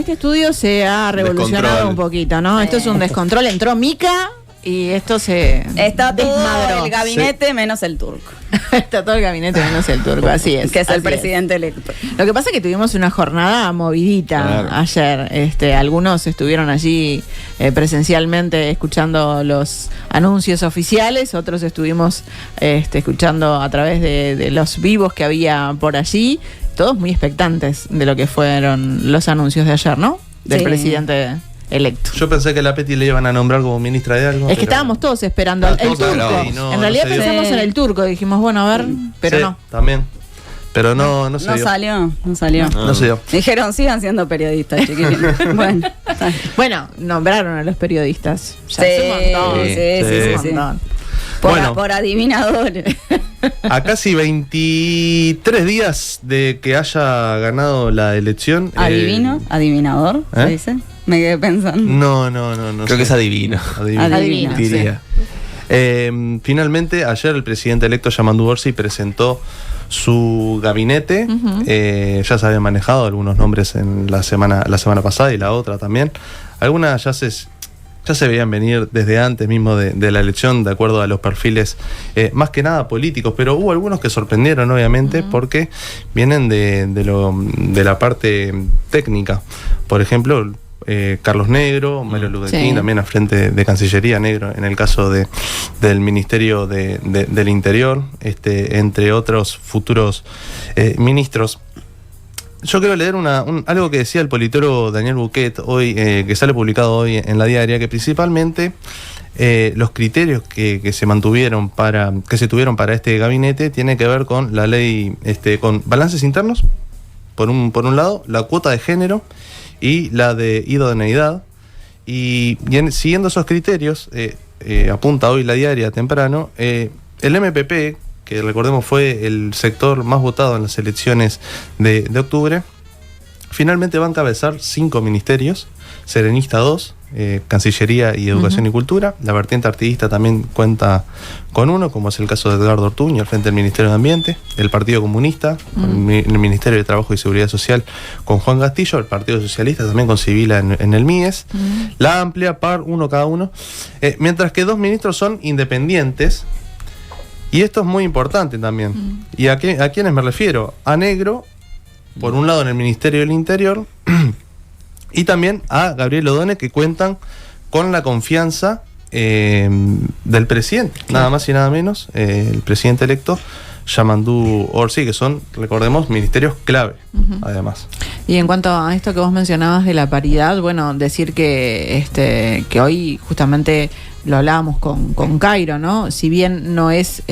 este estudio se ha revolucionado un poquito, ¿no? Esto es un descontrol. Entró Mica y esto se está todo desmadró. El gabinete menos el turco. Está todo el gabinete menos el turco, así es. Que es el presidente electo. Lo que pasa es que tuvimos una jornada movidita ayer. Algunos estuvieron allí presencialmente escuchando los anuncios oficiales, otros estuvimos escuchando a través de los vivos que había por allí. Todos muy expectantes de lo que fueron los anuncios de ayer, ¿no? Del presidente electo. Yo pensé que la Peti le iban a nombrar como ministra de algo. Es que estábamos todos esperando el turco. En realidad pensamos en el turco, dijimos, bueno, a ver, pero sí, no. También. Pero no se dio. No salió. No se dio. Dijeron, sigan siendo periodistas, chiquilines. Bueno, nombraron a los periodistas. Ya sí. Por adivinadores. A casi 23 días de que haya ganado la elección. ¿Adivinador? ¿Se dice? Me quedé pensando. No. Creo que es adivino. Adivino, diría. Sí. Finalmente, ayer el presidente electo Yamandu Orsi presentó su gabinete. Ya se habían manejado algunos nombres en la semana pasada y la otra también. Algunas ya se veían venir desde antes mismo de la elección, de acuerdo a los perfiles más que nada políticos, pero hubo algunos que sorprendieron, obviamente, porque vienen de la parte técnica. Por ejemplo, Carlos Negro, Mario Ludequín, también al frente de Cancillería, Negro, en el caso del Ministerio del Interior, entre otros futuros ministros. Yo quiero leer algo que decía el politólogo Daniel Buquet hoy, que sale publicado hoy en La Diaria, que principalmente los criterios que se tuvieron para este gabinete tienen que ver con la ley, con balances internos, por un lado, la cuota de género y la de idoneidad, y siguiendo esos criterios, apunta hoy La Diaria temprano, el MPP, que recordemos fue el sector más votado en las elecciones de octubre, finalmente va a encabezar 5 ministerios, Serenista 2, Cancillería y Educación y Cultura. La vertiente partidista también cuenta con uno, como es el caso de Edgardo Ortuño, al frente del Ministerio de Ambiente, el Partido Comunista, el Ministerio de Trabajo y Seguridad Social con Juan Castillo, el Partido Socialista también con Sibila en el MIES, la Amplia, PAR, uno cada uno, mientras que 2 ministros son independientes. Y esto es muy importante también. ¿Y a quiénes me refiero? A Negro, por un lado en el Ministerio del Interior, y también a Gabriel Odone, que cuentan con la confianza del presidente, nada más y nada menos, el presidente electo Yamandu Orsi, que son, recordemos, ministerios clave, además. Y en cuanto a esto que vos mencionabas de la paridad, bueno, decir que hoy justamente lo hablábamos con Cairo, ¿no? Si bien no es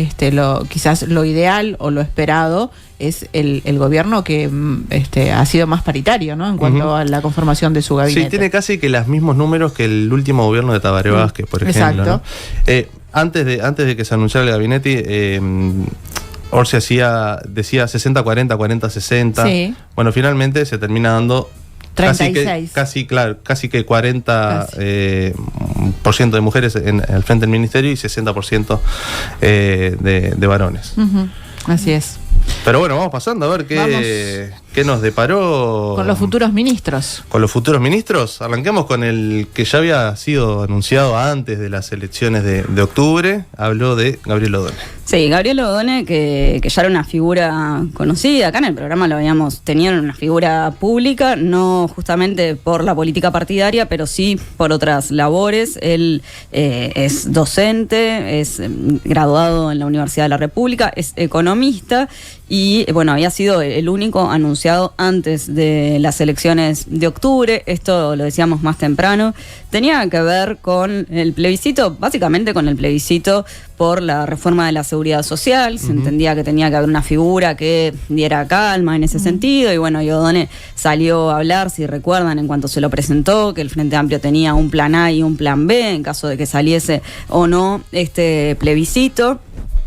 quizás lo ideal o lo esperado, es el gobierno que ha sido más paritario, ¿no? En cuanto a la conformación de su gabinete. Sí, tiene casi que los mismos números que el último gobierno de Tabaré Vázquez, por ejemplo. Exacto. ¿No? Antes de que se anunciara el gabinete, Orsi decía 60-40, 40-60. Sí. Bueno, finalmente se termina dando 36. Casi que 40% de mujeres al frente del ministerio y 60% de varones. Así es. Pero bueno, vamos pasando a ver qué nos deparó con los futuros ministros. Con los futuros ministros, arranquemos con el que ya había sido anunciado antes de las elecciones de octubre. Habló de Gabriel Odone. Sí, Gabriel Odone, que ya era una figura conocida, acá en el programa lo habíamos tenido, una figura pública, no justamente por la política partidaria, pero sí por otras labores. Él es docente, es graduado en la Universidad de la República, es economista y, bueno, había sido el único anunciado antes de las elecciones de octubre. Esto lo decíamos más temprano. Tenía que ver con el plebiscito, básicamente con el plebiscito por la reforma de la seguridad social. Se entendía que tenía que haber una figura que diera calma en ese sentido, y bueno, Odone salió a hablar, si recuerdan, en cuanto se lo presentó, que el Frente Amplio tenía un plan A y un plan B en caso de que saliese o no este plebiscito.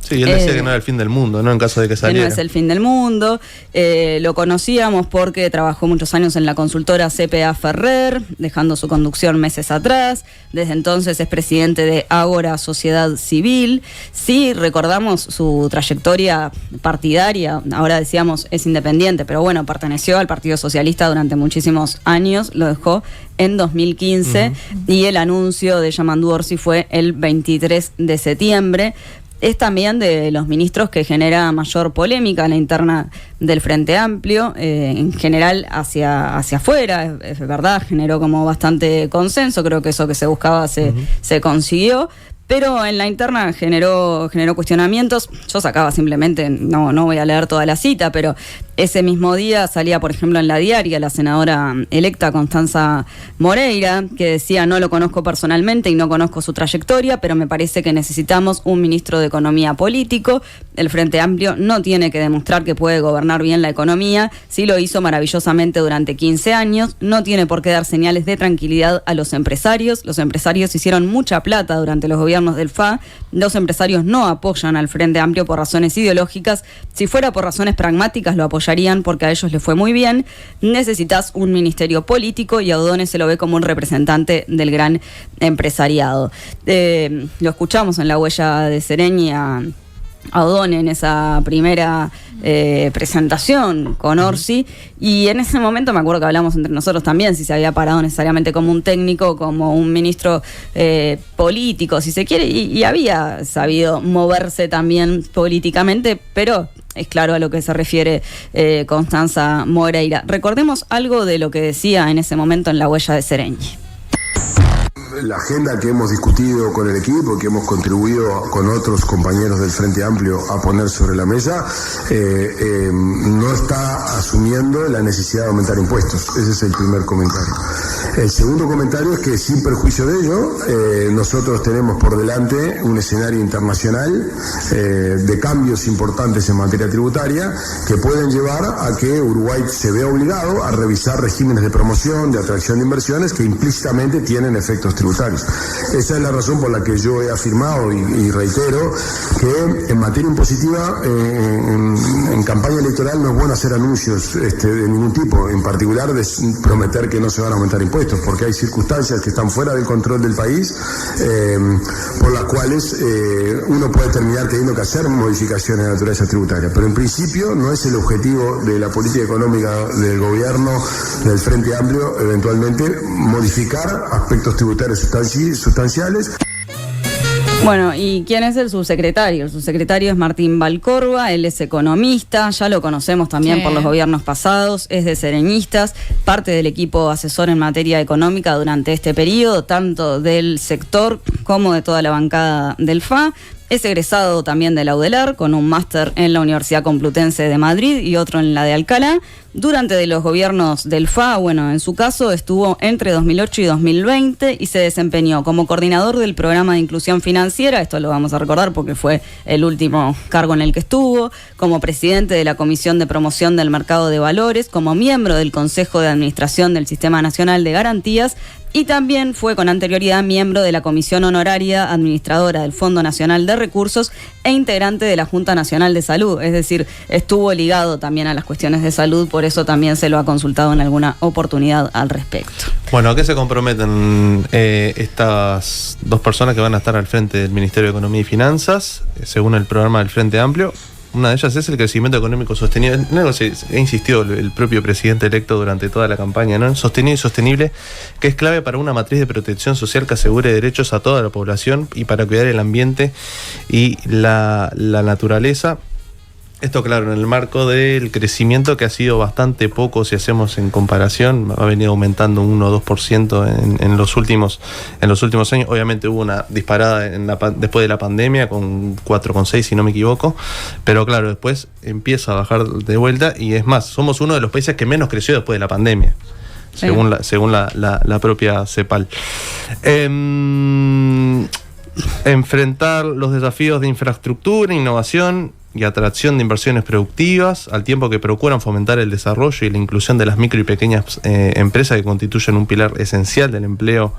Sí, y él decía que no era el fin del mundo, ¿no? En caso de que saliera. No es el fin del mundo. Lo conocíamos porque trabajó muchos años en la consultora CPA Ferrer, dejando su conducción meses atrás. Desde entonces es presidente de Ágora Sociedad Civil. Sí, recordamos su trayectoria partidaria. Ahora decíamos es independiente, pero bueno, perteneció al Partido Socialista durante muchísimos años. Lo dejó en 2015 y el anuncio de Yamandu Orsi fue el 23 de septiembre. Es también de los ministros que genera mayor polémica en la interna del Frente Amplio, en general hacia afuera, es verdad, generó como bastante consenso, creo que eso que se buscaba se consiguió. Pero en la interna generó cuestionamientos. Yo sacaba simplemente, no voy a leer toda la cita, pero ese mismo día salía, por ejemplo, en La Diaria la senadora electa Constanza Moreira, que decía: no lo conozco personalmente y no conozco su trayectoria, pero me parece que necesitamos un ministro de Economía político. El Frente Amplio no tiene que demostrar que puede gobernar bien la economía, sí lo hizo maravillosamente durante 15 años, no tiene por qué dar señales de tranquilidad a los empresarios. Los empresarios hicieron mucha plata durante los gobiernos del FA. Los empresarios no apoyan al Frente Amplio por razones ideológicas. Si fuera por razones pragmáticas lo apoyarían porque a ellos les fue muy bien. Necesitas un ministerio político y a O'Donnell se lo ve como un representante del gran empresariado. Lo escuchamos en La Huella de Sereñi a O'Donnell en esa primera presentación con Orsi, y en ese momento me acuerdo que hablamos entre nosotros también si se había parado necesariamente como un técnico, como un ministro político, si se quiere, y había sabido moverse también políticamente, pero es claro a lo que se refiere Constanza Moreira. Recordemos algo de lo que decía en ese momento en La Huella de Sereñi. La agenda que hemos discutido con el equipo, que hemos contribuido con otros compañeros del Frente Amplio a poner sobre la mesa, no está asumiendo la necesidad de aumentar impuestos. Ese es el primer comentario. El segundo comentario es que, sin perjuicio de ello, nosotros tenemos por delante un escenario internacional de cambios importantes en materia tributaria que pueden llevar a que Uruguay se vea obligado a revisar regímenes de promoción, de atracción de inversiones que implícitamente tienen efectos tributarios. Esa es la razón por la que yo he afirmado y reitero que en materia impositiva, en campaña electoral, no es bueno hacer anuncios de ningún tipo, en particular de prometer que no se van a aumentar impuestos, porque hay circunstancias que están fuera del control del país, por las cuales uno puede terminar teniendo que hacer modificaciones de naturaleza tributaria. Pero en principio no es el objetivo de la política económica del gobierno, del Frente Amplio, eventualmente modificar aspectos tributarios sustanciales. Bueno, ¿y quién es el subsecretario? El subsecretario es Martín Valcorba, él es economista, ya lo conocemos también por los gobiernos pasados, es de Sereñistas, parte del equipo asesor en materia económica durante este periodo, tanto del sector como de toda la bancada del FA. Es egresado también de la UDELAR, con un máster en la Universidad Complutense de Madrid y otro en la de Alcalá. Durante los gobiernos del FA, bueno, en su caso estuvo entre 2008 y 2020 y se desempeñó como coordinador del programa de inclusión financiera, esto lo vamos a recordar porque fue el último cargo en el que estuvo, como presidente de la Comisión de Promoción del Mercado de Valores, como miembro del Consejo de Administración del Sistema Nacional de Garantías, y también fue con anterioridad miembro de la Comisión Honoraria Administradora del Fondo Nacional de Recursos e integrante de la Junta Nacional de Salud. Es decir, estuvo ligado también a las cuestiones de salud, por eso también se lo ha consultado en alguna oportunidad al respecto. Bueno, ¿a qué se comprometen estas dos personas que van a estar al frente del Ministerio de Economía y Finanzas, según el programa del Frente Amplio? Una de ellas es el crecimiento económico sostenible. Algo ha insistido el propio presidente electo durante toda la campaña, ¿no? Sostenible y sostenible, que es clave para una matriz de protección social que asegure derechos a toda la población y para cuidar el ambiente y la naturaleza. Esto, claro, en el marco del crecimiento que ha sido bastante poco si hacemos en comparación, ha venido aumentando un 1 o 2% en los últimos años. Obviamente hubo una disparada después de la pandemia con 4,6 si no me equivoco, pero claro, después empieza a bajar de vuelta y es más, somos uno de los países que menos creció después de la pandemia. Sí. Según la propia CEPAL. Enfrentar los desafíos de infraestructura, innovación y atracción de inversiones productivas, al tiempo que procuran fomentar el desarrollo y la inclusión de las micro y pequeñas empresas que constituyen un pilar esencial del empleo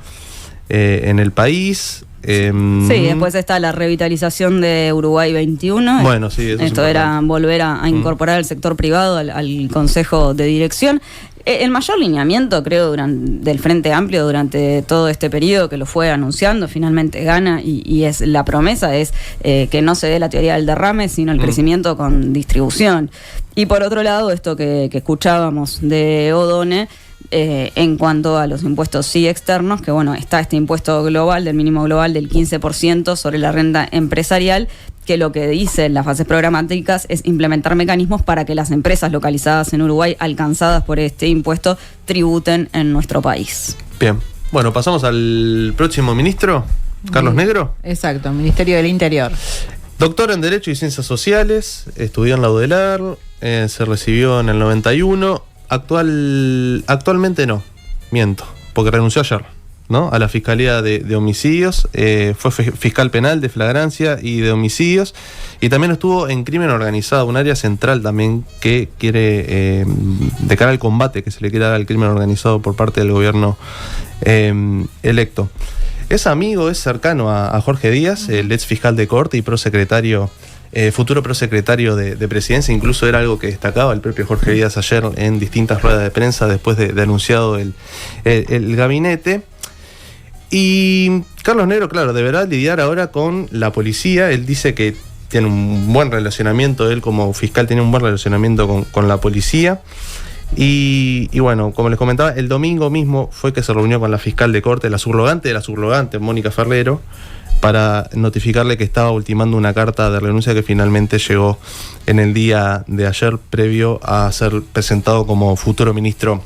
en el país. Sí, después está la revitalización de Uruguay 21. Bueno, sí, eso esto era volver a incorporar el sector privado al Consejo de Dirección. El mayor lineamiento, creo, del Frente Amplio durante todo este periodo que lo fue anunciando, finalmente gana y es la promesa es que no se dé la teoría del derrame, sino el crecimiento con distribución. Y por otro lado, esto que escuchábamos de O'Donnell, en cuanto a los impuestos sí externos, que bueno, está este impuesto global, del mínimo global del 15% sobre la renta empresarial, que lo que dicen las fases programáticas es implementar mecanismos para que las empresas localizadas en Uruguay, alcanzadas por este impuesto, tributen en nuestro país. Bien, bueno, pasamos al próximo ministro, Carlos Negro. Exacto, Ministerio del Interior. Doctor en Derecho y Ciencias Sociales, estudió en la UDELAR, se recibió en el 91, actualmente no, miento, porque renunció ayer, ¿no? A la Fiscalía de Homicidios, fue fiscal penal de flagrancia y de homicidios, y también estuvo en crimen organizado, un área central también que quiere, de cara al combate que se le quiere dar al crimen organizado por parte del gobierno electo. Es amigo, es cercano a Jorge Díaz, el ex fiscal de corte y prosecretario, futuro prosecretario de Presidencia. Incluso era algo que destacaba el propio Jorge Díaz ayer en distintas ruedas de prensa después de anunciado el gabinete. Y Carlos Negro, claro, deberá lidiar ahora con la policía. Él dice que tiene un buen relacionamiento, él como fiscal tiene un buen relacionamiento con la policía. Y bueno, como les comentaba, el domingo mismo fue que se reunió con la fiscal de corte, la subrogante, Mónica Ferrero, para notificarle que estaba ultimando una carta de renuncia que finalmente llegó en el día de ayer, previo a ser presentado como futuro ministro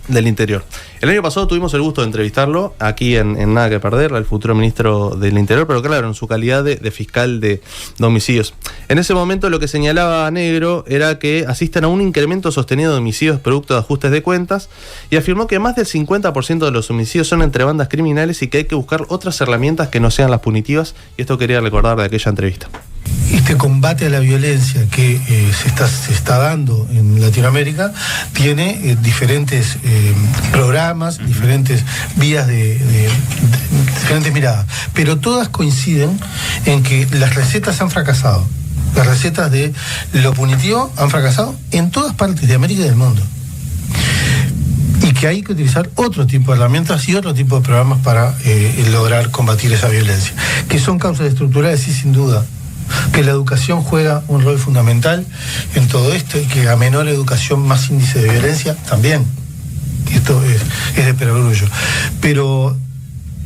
del Interior. El año pasado tuvimos el gusto de entrevistarlo aquí en Nada que Perder, al futuro ministro del Interior, pero claro, en su calidad de fiscal de homicidios. En ese momento lo que señalaba Negro era que asisten a un incremento sostenido de homicidios producto de ajustes de cuentas, y afirmó que más del 50% de los homicidios son entre bandas criminales y que hay que buscar otras herramientas que no sean las punitivas, y esto quería recordar de aquella entrevista. Este combate a la violencia que se está dando en Latinoamérica tiene diferentes programas, diferentes vías diferentes miradas, pero todas coinciden en que las recetas han fracasado. Las recetas de lo punitivo han fracasado en todas partes de América y del mundo. Y que hay que utilizar otro tipo de herramientas y otro tipo de programas para lograr combatir esa violencia, que son causas estructurales y sin duda que la educación juega un rol fundamental en todo esto, y que a menor educación más índice de violencia también. Esto es de perogrullo. Pero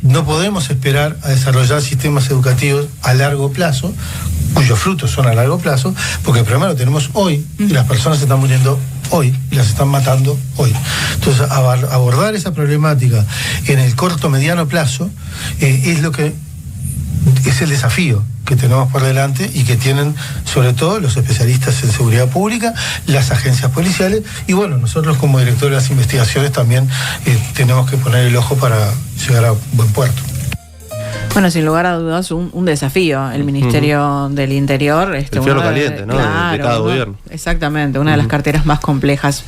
no podemos esperar a desarrollar sistemas educativos a largo plazo, cuyos frutos son a largo plazo, porque el problema lo tenemos hoy, y las personas se están muriendo hoy, y las están matando hoy. Entonces, abordar esa problemática en el corto, mediano plazo es el desafío que tenemos por delante y que tienen sobre todo los especialistas en seguridad pública, las agencias policiales, y bueno, nosotros como directores de las investigaciones también tenemos que poner el ojo para llegar a buen puerto. Bueno, sin lugar a dudas, un desafío el Ministerio del Interior. El fierro caliente, ¿no? Claro, de cada gobierno. Exactamente, una de las carteras más complejas.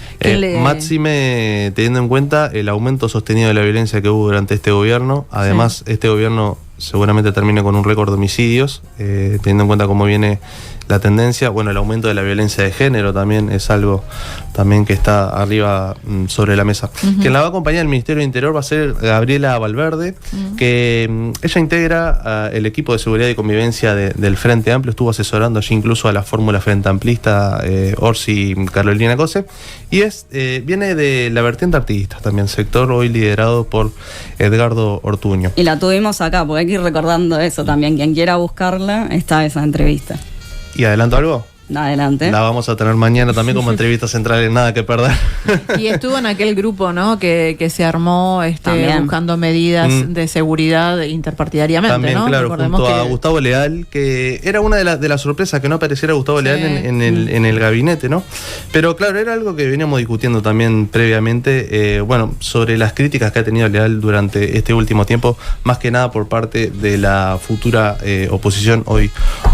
Máxime teniendo en cuenta el aumento sostenido de la violencia que hubo durante este gobierno. Además, este gobierno seguramente termine con un récord de homicidios, teniendo en cuenta cómo viene la tendencia. Bueno, el aumento de la violencia de género también es algo también que está arriba sobre la mesa. Quien la va a acompañar el Ministerio del Interior va a ser Gabriela Valverde, que ella integra el equipo de seguridad y convivencia del Frente Amplio, estuvo asesorando allí incluso a la fórmula Frente Amplista, Orsi Carolina Cose, y viene de la vertiente artiguista también, sector hoy liderado por Edgardo Ortuño. Y la tuvimos acá, porque hay que ir recordando eso también, quien quiera buscarla, está esa entrevista. ¿Y adelanto algo? Adelante. La vamos a tener mañana también como entrevista central en Nada que Perder. Y estuvo en aquel grupo, ¿no? Que se armó buscando medidas de seguridad interpartidariamente, también, ¿no? Claro, recordemos junto a Gustavo Leal, que era una de las sorpresas que no apareciera Gustavo Leal en el gabinete, ¿no? Pero claro, era algo que veníamos discutiendo también previamente, sobre las críticas que ha tenido Leal durante este último tiempo, más que nada por parte de la futura oposición, hoy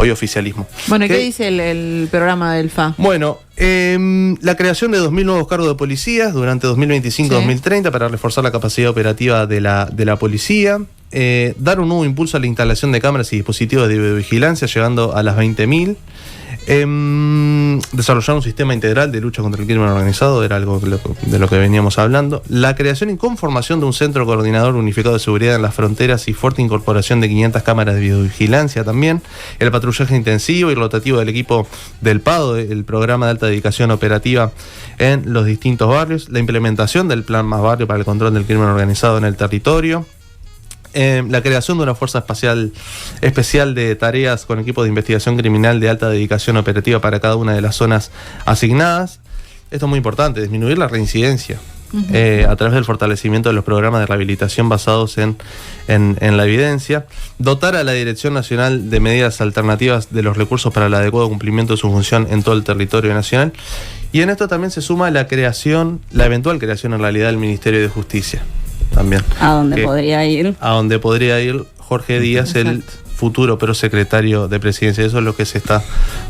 oficialismo. Bueno, ¿qué dice el programa del FA? Bueno, la creación de 2.000 nuevos cargos de policías durante 2025-2030 para reforzar la capacidad operativa de la policía. dar un nuevo impulso a la instalación de cámaras y dispositivos de videovigilancia, llegando a las 20.000. Desarrollar un sistema integral de lucha contra el crimen organizado, era algo de lo que veníamos hablando. La creación y conformación de un centro coordinador unificado de seguridad en las fronteras y fuerte incorporación de 500 cámaras de videovigilancia también. El patrullaje intensivo y rotativo del equipo del PADO, el programa de alta dedicación operativa en los distintos barrios. La implementación del plan Más Barrio para el control del crimen organizado en el territorio. La creación de una fuerza especial de tareas con equipos de investigación criminal de alta dedicación operativa para cada una de las zonas asignadas. Esto es muy importante, disminuir la reincidencia a través del fortalecimiento de los programas de rehabilitación basados en la evidencia. Dotar a la Dirección Nacional de Medidas Alternativas de los recursos para el adecuado cumplimiento de su función en todo el territorio nacional. Y en esto también se suma la eventual creación en realidad del Ministerio de Justicia. También. ¿A dónde podría ir? A donde podría ir Jorge Díaz, exacto, el futuro prosecretario de Presidencia. Eso es lo que se está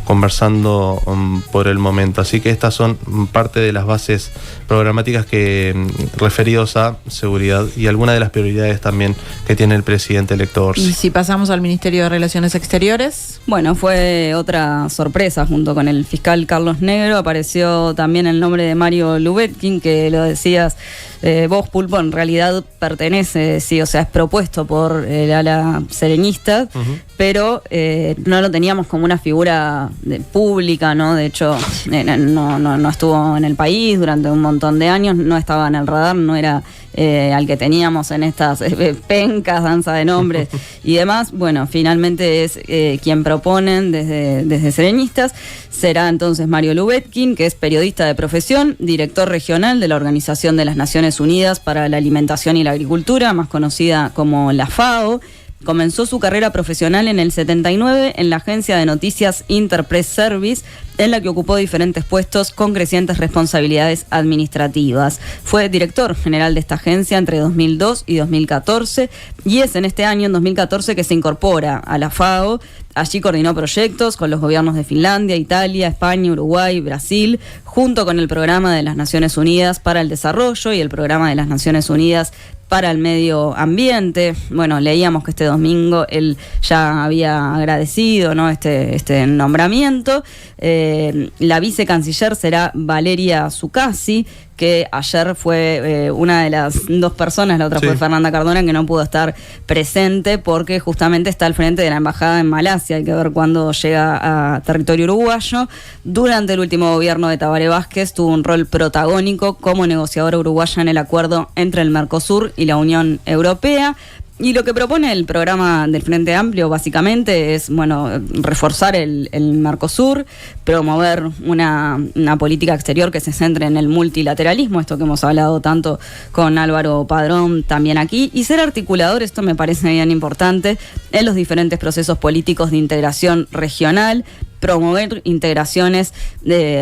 conversando por el momento. Así que estas son parte de las bases programáticas referidos a seguridad y algunas de las prioridades también que tiene el presidente electo Orsi. Y si pasamos al Ministerio de Relaciones Exteriores. Bueno, fue otra sorpresa. Junto con el fiscal Carlos Negro apareció también el nombre de Mario Lubetkin, que lo decías vos, Pulpo, en realidad pertenece, sí, o sea, es propuesto por el ala serenista, pero no lo teníamos como una figura pública, ¿no? De hecho, no estuvo en el país durante un montón de años, no estaba en el radar, no era al que teníamos en estas pencas, danza de nombres y demás. Bueno, finalmente es quien proponen desde Sereñistas. Será entonces Mario Lubetkin, que es periodista de profesión, director regional de la Organización de las Naciones Unidas para la Alimentación y la Agricultura, más conocida como la FAO. Comenzó su carrera profesional en el 79 en la agencia de noticias Interpress Service, en la que ocupó diferentes puestos con crecientes responsabilidades administrativas. Fue director general de esta agencia entre 2002 y 2014 y es en este año, en 2014, que se incorpora a la FAO. Allí coordinó proyectos con los gobiernos de Finlandia, Italia, España, Uruguay, Brasil, junto con el Programa de las Naciones Unidas para el Desarrollo y el Programa de las Naciones Unidas para el Medio Ambiente. Bueno, leíamos que este domingo él ya había agradecido, ¿no?, este nombramiento. La vicecanciller será Valeria Zuccasi, que ayer fue una de las dos personas, la otra fue Fernanda Cardona, que no pudo estar presente porque justamente está al frente de la embajada en Malasia. Hay que ver cuándo llega a territorio uruguayo. Durante el último gobierno de Tabaré Vázquez tuvo un rol protagónico como negociadora uruguaya en el acuerdo entre el Mercosur y la Unión Europea. Y lo que propone el programa del Frente Amplio básicamente es, bueno, reforzar el Mercosur, promover una política exterior que se centre en el multilateralismo, esto que hemos hablado tanto con Álvaro Padrón también aquí, y ser articulador, esto me parece bien importante, en los diferentes procesos políticos de integración regional, promover integraciones,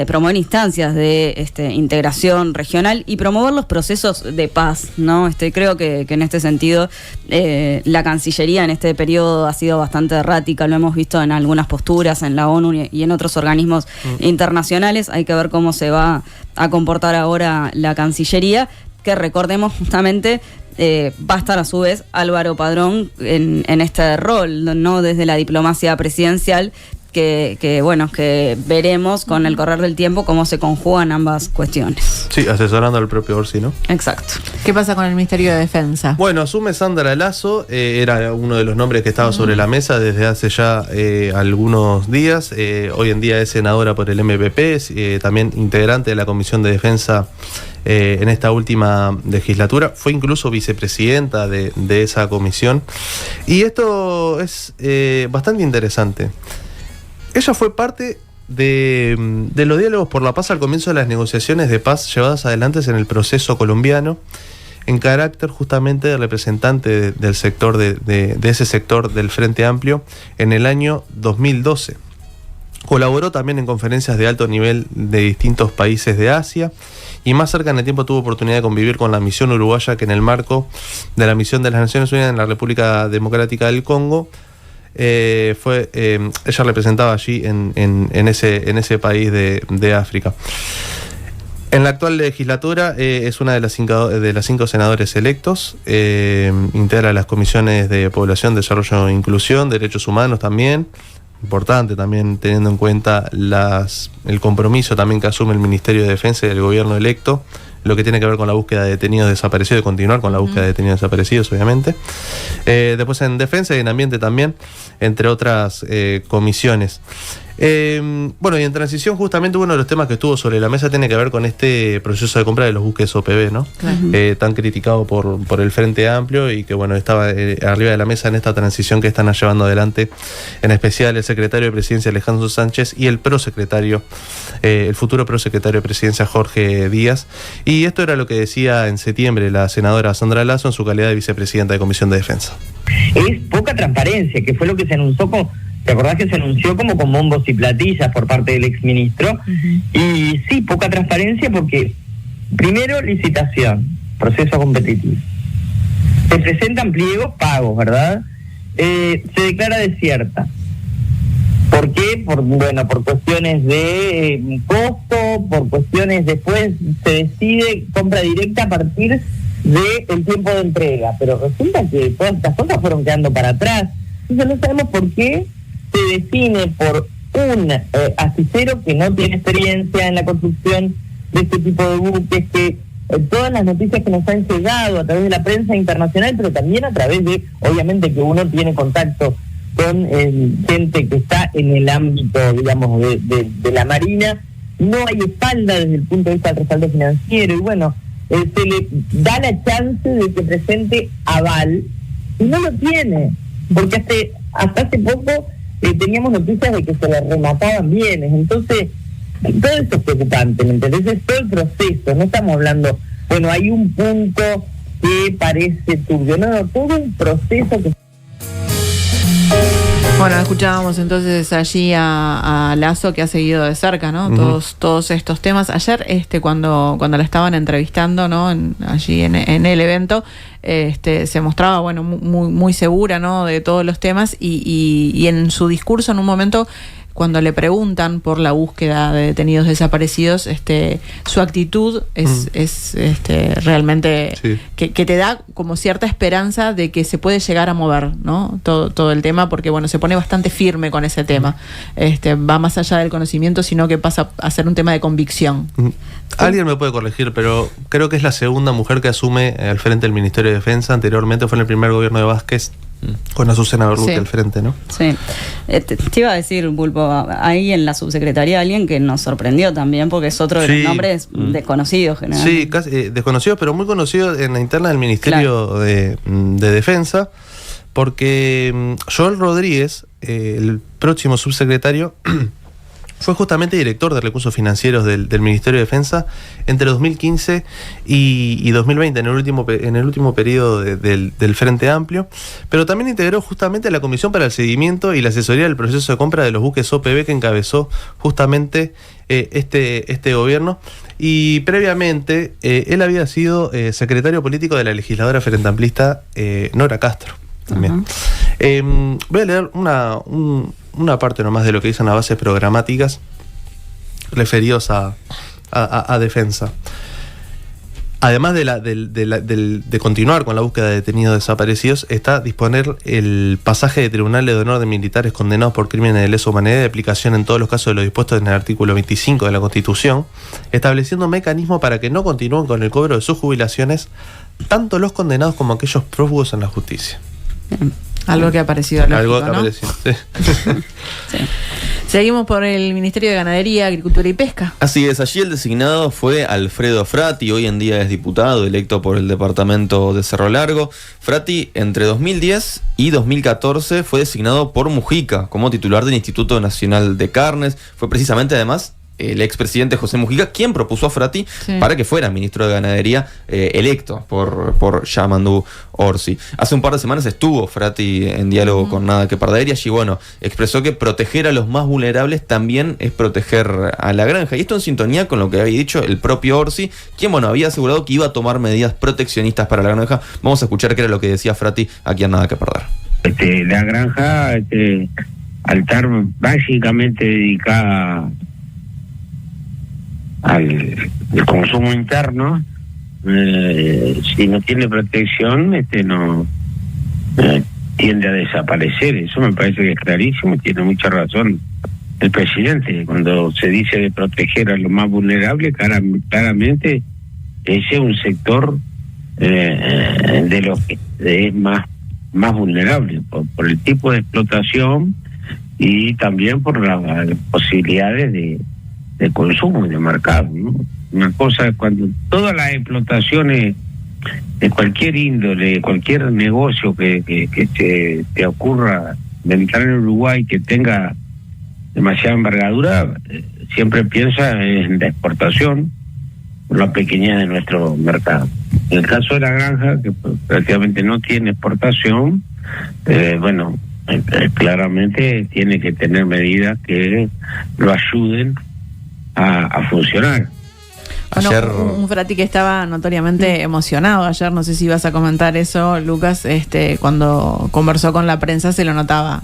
promover instancias de integración regional y promover los procesos de paz, ¿no? Creo que en este sentido la Cancillería en este periodo ha sido bastante errática, lo hemos visto en algunas posturas en la ONU y en otros organismos internacionales. Hay que ver cómo se va a comportar ahora la Cancillería, que recordemos justamente va a estar a su vez Álvaro Padrón en este rol, ¿no?, desde la diplomacia presidencial, que veremos con el correr del tiempo cómo se conjugan ambas cuestiones. Sí, asesorando al propio Orsi, ¿no? Exacto. ¿Qué pasa con el Ministerio de Defensa? Bueno, asume Sandra Lasso, era uno de los nombres que estaba sobre la mesa desde hace ya algunos días. Hoy en día es senadora por el MPP, también integrante de la Comisión de Defensa en esta última legislatura. Fue incluso vicepresidenta de esa comisión. Y esto es bastante interesante. Ella fue parte de los diálogos por la paz al comienzo de las negociaciones de paz llevadas adelante en el proceso colombiano, en carácter justamente de representante del sector de ese sector del Frente Amplio en el año 2012. Colaboró también en conferencias de alto nivel de distintos países de Asia y más cerca en el tiempo tuvo oportunidad de convivir con la misión uruguaya, que en el marco de la misión de las Naciones Unidas en la República Democrática del Congo, ella representaba allí en ese país de África. En la actual legislatura es una de las 5 senadores electos, integra las comisiones de Población, Desarrollo e Inclusión, Derechos Humanos también, importante también teniendo en cuenta el compromiso también que asume el Ministerio de Defensa y el gobierno electo, lo que tiene que ver con la búsqueda de detenidos desaparecidos y continuar con la búsqueda de detenidos desaparecidos, obviamente. Después en Defensa y en Ambiente también, entre otras comisiones. Bueno, y en transición justamente uno de los temas que estuvo sobre la mesa tiene que ver con este proceso de compra de los buques OPB, ¿no? Claro. Tan criticado por el Frente Amplio y que bueno, estaba arriba de la mesa en esta transición que están llevando adelante, en especial el secretario de Presidencia Alejandro Sánchez y el prosecretario, el futuro prosecretario de Presidencia Jorge Díaz. Y esto era lo que decía en septiembre la senadora Sandra Lazo en su calidad de vicepresidenta de Comisión de Defensa. Es poca transparencia, que fue lo que se anunció ¿te acordás que se anunció como con bombos y platillas por parte del exministro? Y sí, poca transparencia porque, primero, licitación, proceso competitivo. Se presentan pliegos pagos, ¿verdad? Se declara desierta. ¿Por qué? Por cuestiones de costo, por cuestiones después se decide compra directa a partir del tiempo de entrega. Pero resulta que todas estas cosas fueron quedando para atrás. Entonces no sabemos por qué se define por un asesero que no tiene experiencia en la construcción de este tipo de buques, que todas las noticias que nos han llegado a través de la prensa internacional, pero también a través de, obviamente, que uno tiene contacto con gente que está en el ámbito, digamos, de la Marina, no hay espalda desde el punto de vista del respaldo financiero, y bueno, se le da la chance de que presente aval, y no lo tiene, porque hasta hace poco teníamos noticias de que se le remataban bienes. Entonces, todo esto es preocupante, ¿me entendés? Es todo el proceso, no estamos hablando, bueno, hay un punto que parece turbio, no, todo un proceso que... Bueno, escuchábamos entonces allí a Lazo, que ha seguido de cerca, ¿no? Todos estos temas. Ayer, cuando la estaban entrevistando, ¿no? Allí en el evento, se mostraba, bueno, muy segura, ¿no? De todos los temas y en su discurso en un momento, cuando le preguntan por la búsqueda de detenidos desaparecidos, su actitud es realmente sí, que te da como cierta esperanza de que se puede llegar a mover, ¿no? Todo el tema, porque bueno, se pone bastante firme con ese tema. Va más allá del conocimiento, sino que pasa a ser un tema de convicción. Alguien me puede corregir, pero creo que es la segunda mujer que asume al frente del Ministerio de Defensa. Anteriormente fue en el primer gobierno de Vázquez, con Azucena Berluti al frente, ¿no? Sí. Te iba a decir, Pulpo, ahí en la subsecretaría alguien que nos sorprendió también, porque es otro de los nombres desconocidos generalmente. Sí, casi desconocido, pero muy conocido en la interna del Ministerio de Defensa, porque Joel Rodríguez, el próximo subsecretario, fue justamente director de recursos financieros del Ministerio de Defensa entre 2015 y 2020, en el último periodo del Frente Amplio, pero también integró justamente la Comisión para el Seguimiento y la Asesoría del Proceso de Compra de los Buques OPB que encabezó justamente este gobierno. Y previamente él había sido secretario político de la legisladora frente amplista Nora Castro también. Voy a leer una parte nomás de lo que dicen las bases programáticas referidos a defensa. Además de continuar con la búsqueda de detenidos desaparecidos, está disponer el pasaje de tribunales de honor de militares condenados por crímenes de lesa humanidad de aplicación en todos los casos de lo dispuesto en el artículo 25 de la Constitución, estableciendo un mecanismo para que no continúen con el cobro de sus jubilaciones tanto los condenados como aquellos prófugos en la justicia. Algo que ha parecido lógico, algo que ¿no? ha parecido, sí. Sí. Seguimos por el Ministerio de Ganadería, Agricultura y Pesca. Así es, allí el designado fue Alfredo Frati, hoy en día es diputado electo por el departamento de Cerro Largo. Frati, entre 2010 y 2014, fue designado por Mujica como titular del Instituto Nacional de Carnes. Fue precisamente, además, el expresidente José Mujica quien propuso a Frati para que fuera ministro de Ganadería electo por Yamandu Orsi. Hace un par de semanas estuvo Frati en diálogo con Nada que Perder y allí, bueno, expresó que proteger a los más vulnerables también es proteger a la granja. Y esto en sintonía con lo que había dicho el propio Orsi, quien, bueno, había asegurado que iba a tomar medidas proteccionistas para la granja. Vamos a escuchar qué era lo que decía Frati aquí en Nada que Perder. La granja, al estar básicamente dedicada al consumo interno, si no tiene protección, no tiende a desaparecer. Eso me parece que es clarísimo, tiene mucha razón el presidente. Cuando se dice de proteger a los más vulnerables, claramente ese es un sector de los que es más vulnerable por el tipo de explotación y también por las posibilidades de consumo y de mercado, ¿no? Una cosa es cuando todas las explotaciones de cualquier índole, cualquier negocio que te ocurra de entrar en Uruguay que tenga demasiada envergadura, siempre piensa en la exportación por la pequeñez de nuestro mercado. En el caso de la granja, que prácticamente no tiene exportación, claramente tiene que tener medidas que lo ayuden a funcionar. Bueno, ayer un Frati que estaba notoriamente emocionado ayer, no sé si ibas a comentar eso, Lucas, cuando conversó con la prensa se lo notaba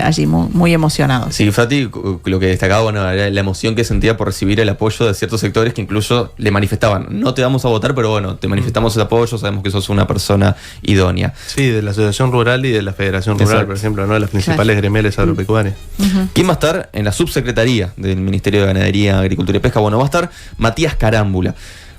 allí muy emocionado. Sí, Frati lo que destacaba, era la emoción que sentía por recibir el apoyo de ciertos sectores que incluso le manifestaban, no te vamos a votar, pero bueno, te manifestamos el apoyo, sabemos que sos una persona idónea. Sí, de la Asociación Rural y de la Federación Rural, exacto, por ejemplo, ¿no? Las principales gremiales agropecuarias. ¿Quién va a estar en la subsecretaría del Ministerio de Ganadería, Agricultura y Pesca? Bueno, va a estar Matías Carámbula.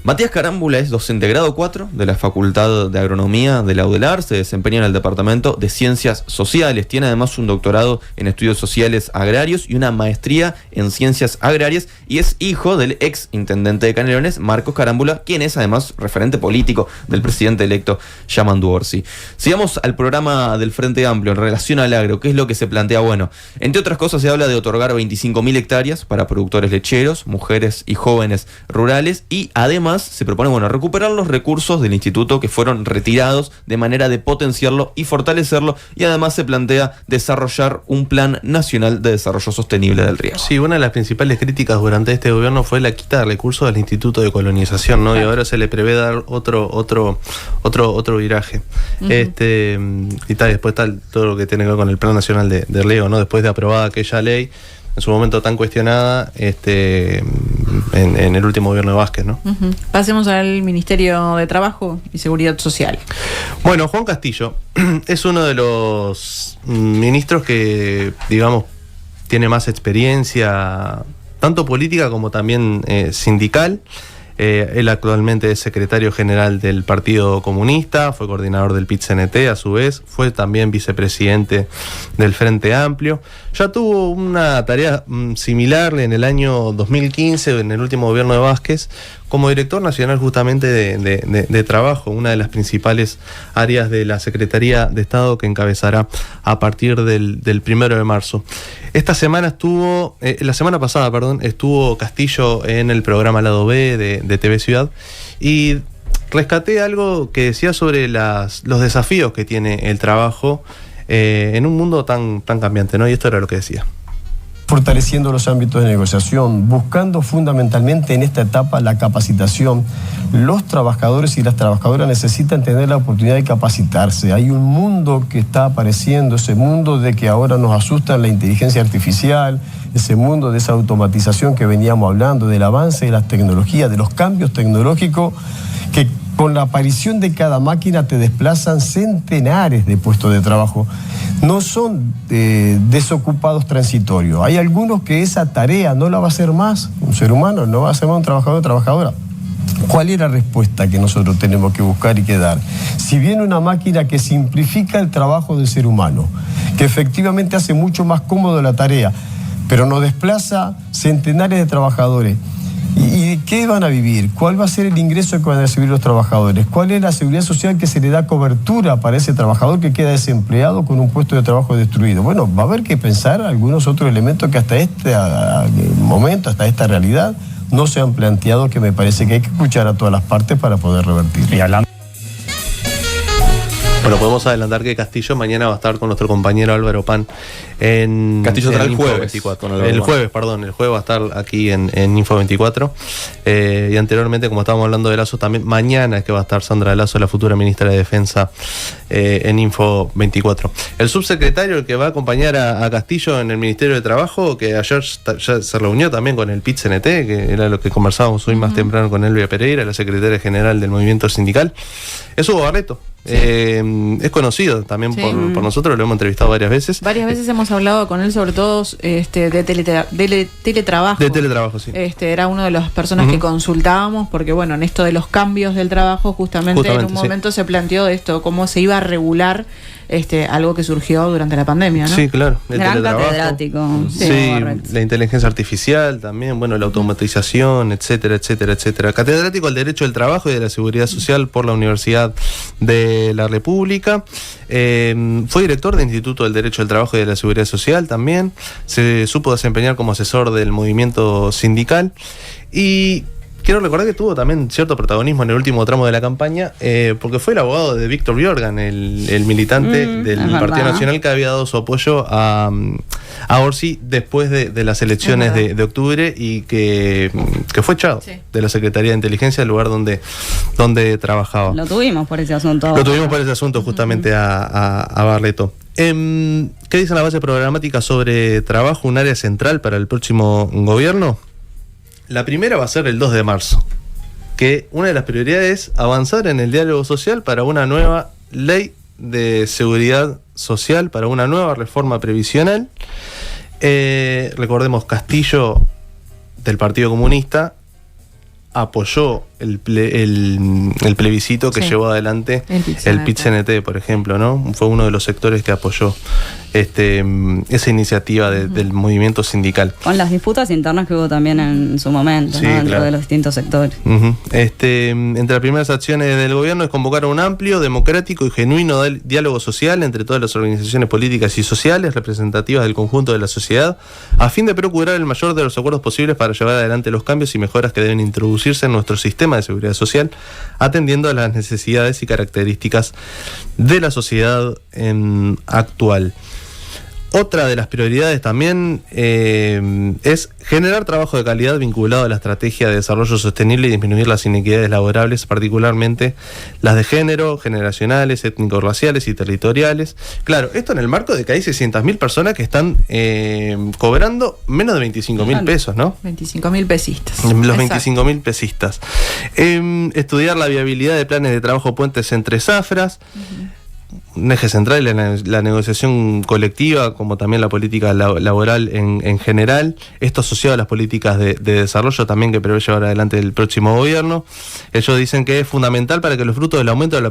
Matías Carámbula es docente grado 4 de la Facultad de Agronomía de la UDELAR, se desempeña en el Departamento de Ciencias Sociales, tiene además un doctorado en Estudios Sociales Agrarios y una maestría en Ciencias Agrarias y es hijo del ex intendente de Canelones, Marcos Carámbula, quien es además referente político del presidente electo Yamandu Orsi. Sigamos al programa del Frente Amplio en relación al agro. ¿Qué es lo que se plantea? Bueno, entre otras cosas se habla de otorgar 25.000 hectáreas para productores lecheros, mujeres y jóvenes rurales y además se propone recuperar los recursos del instituto que fueron retirados de manera de potenciarlo y fortalecerlo y además se plantea desarrollar un plan nacional de desarrollo sostenible del riego. Sí, una de las principales críticas durante este gobierno fue la quita de recursos del Instituto de Colonización, ¿no? Y ahora se le prevé dar otro viraje. Y tal, después está todo lo que tiene que ver con el Plan Nacional de riego, ¿no? Después de aprobada aquella ley en su momento tan cuestionada en el último gobierno de Vázquez, ¿no? Pasemos al Ministerio de Trabajo y Seguridad Social. Bueno, Juan Castillo es uno de los ministros que, digamos, tiene más experiencia, tanto política como también sindical. Él actualmente es secretario general del Partido Comunista, fue coordinador del PIT-CNT a su vez, fue también vicepresidente del Frente Amplio. Ya tuvo una tarea similar en el año 2015, en el último gobierno de Vázquez, como director nacional justamente de trabajo, una de las principales áreas de la Secretaría de Estado que encabezará a partir del 1 de marzo. La semana pasada, estuvo Castillo en el programa Lado B de TV Ciudad y rescaté algo que decía sobre los desafíos que tiene el trabajo en un mundo tan cambiante, ¿no? Y esto era lo que decía. Fortaleciendo los ámbitos de negociación, buscando fundamentalmente en esta etapa la capacitación. Los trabajadores y las trabajadoras necesitan tener la oportunidad de capacitarse. Hay un mundo que está apareciendo, ese mundo de que ahora nos asusta la inteligencia artificial, ese mundo de esa automatización que veníamos hablando, del avance de las tecnologías, de los cambios tecnológicos que con la aparición de cada máquina te desplazan centenares de puestos de trabajo. No son desocupados transitorios. Hay algunos que esa tarea no la va a hacer más un ser humano, no va a hacer más un trabajador o trabajadora. ¿Cuál es la respuesta que nosotros tenemos que buscar y que dar? Si viene una máquina que simplifica el trabajo del ser humano, que efectivamente hace mucho más cómodo la tarea, pero nos desplaza centenares de trabajadores, ¿y qué van a vivir? ¿Cuál va a ser el ingreso que van a recibir los trabajadores? ¿Cuál es la seguridad social que se le da cobertura para ese trabajador que queda desempleado con un puesto de trabajo destruido? Bueno, va a haber que pensar algunos otros elementos que hasta este momento, hasta esta realidad, no se han planteado, que me parece que hay que escuchar a todas las partes para poder revertir. Y hablando Bueno, podemos adelantar que Castillo mañana va a estar con nuestro compañero Álvaro Pan en Castillo en estará el jueves. 24. El jueves va a estar aquí en Info 24. Y anteriormente, como estábamos hablando de Lazo, también mañana es que va a estar Sandra Lazo, la futura ministra de Defensa, en Info 24. El subsecretario, el que va a acompañar a Castillo en el Ministerio de Trabajo, que ayer ya se reunió también con el PIT-CNT, que era lo que conversábamos hoy más temprano con Elvia Pereira, la secretaria general del movimiento sindical, es Hugo Barreto. Sí. Es conocido también por nosotros, lo hemos entrevistado varias veces. Varias veces hemos hablado con él, sobre todo de teletrabajo. De teletrabajo, sí. Era una de las personas que consultábamos, porque bueno, en esto de los cambios del trabajo, justamente en un momento se planteó esto, cómo se iba a regular algo que surgió durante la pandemia, ¿no? Sí, claro. El gran teletrabajo. catedrático. Sí, la inteligencia artificial también, bueno, la automatización, etcétera, etcétera, etcétera. Catedrático del Derecho del Trabajo y de la Seguridad Social por la Universidad de la República. Fue director del Instituto del Derecho del Trabajo y de la Seguridad Social también. Se supo desempeñar como asesor del movimiento sindical. Y quiero recordar que tuvo también cierto protagonismo en el último tramo de la campaña, porque fue el abogado de Víctor Björgan, el militante del Partido Nacional, que había dado su apoyo a Orsi después de las elecciones de octubre, y que fue echado de la Secretaría de Inteligencia, el lugar donde trabajaba. Lo tuvimos por ese asunto. Justamente a Barreto. ¿Qué dicen las bases programáticas sobre trabajo, un área central para el próximo gobierno? La primera va a ser el 2 de marzo, que una de las prioridades es avanzar en el diálogo social para una nueva ley de seguridad social, para una nueva reforma previsional. Recordemos, Castillo, del Partido Comunista, apoyó el plebiscito que llevó adelante el PIT-CNT, por ejemplo, ¿no? Fue uno de los sectores que apoyó esa iniciativa del movimiento sindical. Con las disputas internas que hubo también en su momento, ¿no? Dentro de los distintos sectores. Entre las primeras acciones del gobierno es convocar a un amplio, democrático y genuino diálogo social entre todas las organizaciones políticas y sociales representativas del conjunto de la sociedad, a fin de procurar el mayor de los acuerdos posibles para llevar adelante los cambios y mejoras que deben introducirse en nuestro sistema de seguridad social, atendiendo a las necesidades y características de la sociedad actual. Otra de las prioridades también es generar trabajo de calidad vinculado a la estrategia de desarrollo sostenible y disminuir las inequidades laborables, particularmente las de género, generacionales, étnico-raciales y territoriales. Claro, esto en el marco de que hay 600.000 personas que están cobrando menos de 25.000 pesos, ¿no? 25.000 pesistas. Los 25.000 pesistas. Estudiar la viabilidad de planes de trabajo puentes entre zafras. Un eje central en la negociación colectiva, como también la política laboral en general. Esto asociado a las políticas de desarrollo también que prevé llevar adelante el próximo gobierno. Ellos dicen que es fundamental para que los frutos del aumento de